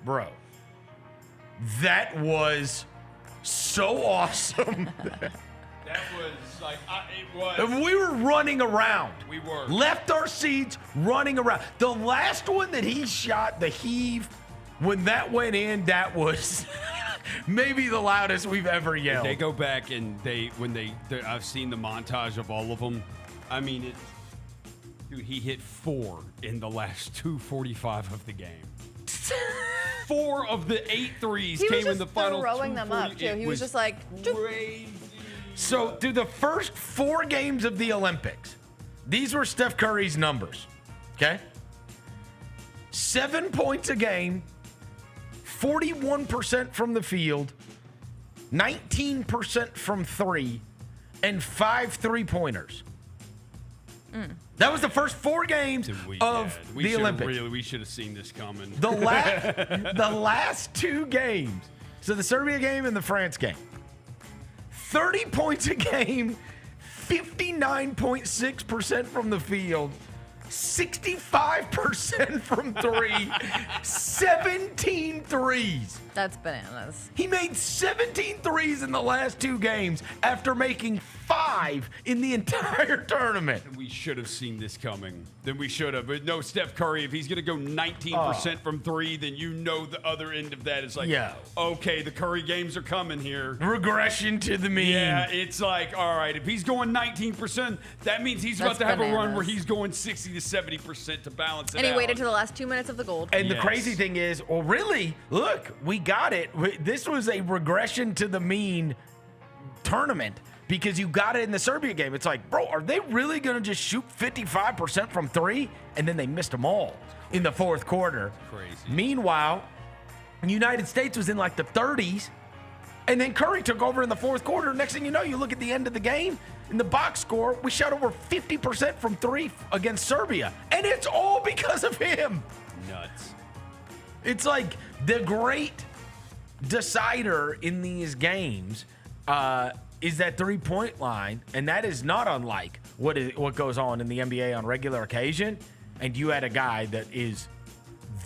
Bro, that was so awesome. That was like, it was. We were running around. We were. Left our seats, running around. The last one that he shot, the heave, when that went in, that was maybe the loudest we've ever yelled. They go back and I've seen the montage of all of them. I mean, dude, he hit 4 in the last 2:45 of the game. 4 of the 8 threes came in the final. He was just throwing them up, too. He was just like, crazy. So, through the first 4 games of the Olympics, these were Steph Curry's numbers, okay? 7 points a game, 41% from the field, 19% from 3, and 5 3-pointers. That was the first 4 games of the Olympics. We should have seen this coming. The last 2 games, so the Serbia game and the France game, 30 points a game, 59.6% from the field, 65% from 3, 17 threes. that's bananas. He made 17 threes in the last 2 games after making 5 in the entire tournament. We should have seen this coming. Then we should have. But no, Steph Curry, if he's going to go 19% from 3, then you know the other end of that is like, okay, the Curry games are coming here. Regression to the mean. Yeah, it's like, all right, if he's going 19%, that means he's about to have a run where he's going 60 to 70% to balance it out. And he waited to the last 2 minutes of the gold. And the crazy thing is, well, really, look, we got it. This was a regression to the mean tournament because you got it in the Serbia game. It's like, bro, are they really going to just shoot 55% from 3? And then they missed them all in the fourth quarter. Crazy. Meanwhile, the United States was in like the 30s. And then Curry took over in the fourth quarter. Next thing you know, you look at the end of the game, in the box score, we shot over 50% from 3 against Serbia. And it's all because of him. Nuts. It's like the great decider in these games is that 3-point line. And that is not unlike what goes on in the NBA on regular occasion. And you had a guy that is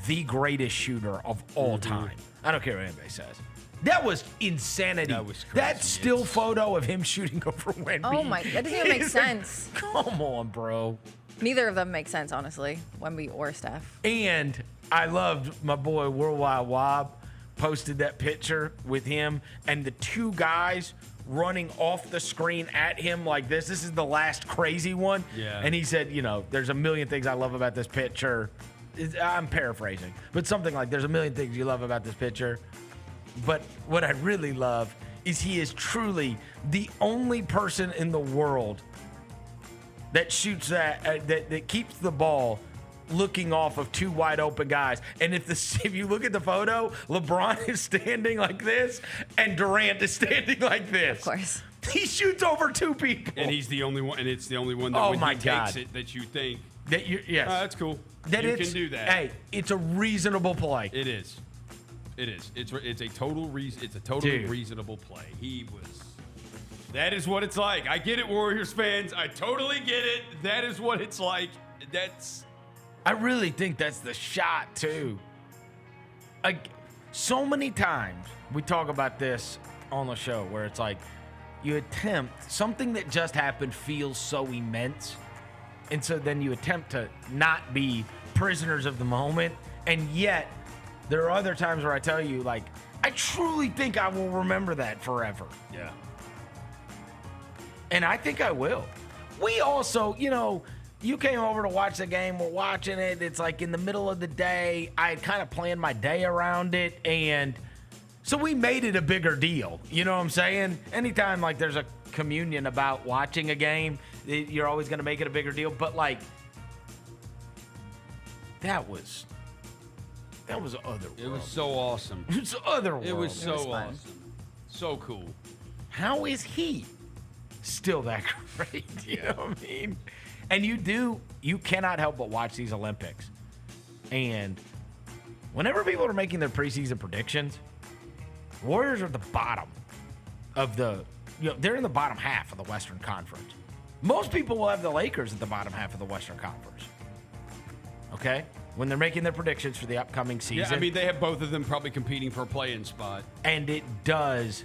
the greatest shooter of all time. I don't care what anybody says. That was insanity. That was crazy. That still photo of him shooting over Wemby. Oh my, that doesn't even make sense. Come on, bro. Neither of them make sense, honestly. Wemby or Steph. And I loved my boy Worldwide Wob posted that picture with him and the 2 guys running off the screen at him like this. This is the last crazy one. Yeah. And he said, you know, there's a million things I love about this picture. I'm paraphrasing, but something like there's a million things you love about this picture. But what I really love is he is truly the only person in the world that shoots that keeps the ball looking off of 2 wide open guys. And if you look at the photo, LeBron is standing like this and Durant is standing like this. Of course. He shoots over 2 people. And he's the only one, and it's the only one that when he takes it that you think. Yes. That's cool. That you can do that. Hey, it's a reasonable play. It is. It is. It's a totally reasonable play. He was. That is what it's like. I get it, Warriors fans. I totally get it. That is what it's like. I really think that's the shot too. So many times we talk about this on the show where it's like you attempt something that just happened feels so immense, and so then you attempt to not be prisoners of the moment, and yet. There are other times where I tell you, like, I truly think I will remember that forever. Yeah. And I think I will. We also, you came over to watch the game. We're watching it. It's like in the middle of the day. I had kind of planned my day around it. And so we made it a bigger deal. You know what I'm saying? Anytime, like, there's a communion about watching a game, you're always going to make it a bigger deal. But, like, that was otherworldly. It was so awesome. It was otherworldly. It was so fun. awesome. So cool. How is he still that great? You know what I mean? And you cannot help but watch these Olympics. And whenever people are making their preseason predictions, Warriors are at the bottom of they're in the bottom half of the Western Conference. Most people will have the Lakers at the bottom half of the Western Conference. Okay? when they're making their predictions for the upcoming season. Yeah, I mean, they have both of them probably competing for a play-in spot. And it does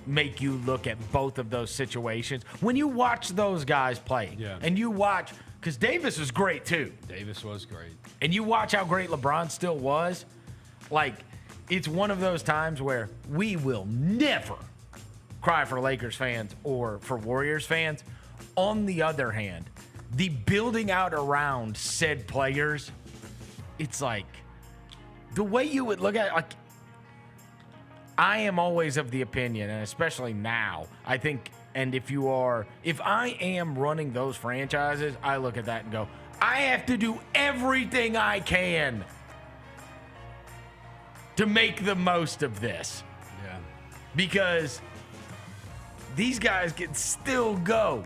make you look at both of those situations. When you watch those guys play, and you watch, because Davis was great too. Davis was great. And you watch how great LeBron still was. Like, it's one of those times where we will never cry for Lakers fans or for Warriors fans. On the other hand, the building out around said players, it's like the way you would look at it, like, I am always of the opinion, and especially now, I think, and if I am running those franchises, I look at that and go, I have to do everything I can to make the most of this. Yeah. Because these guys can still go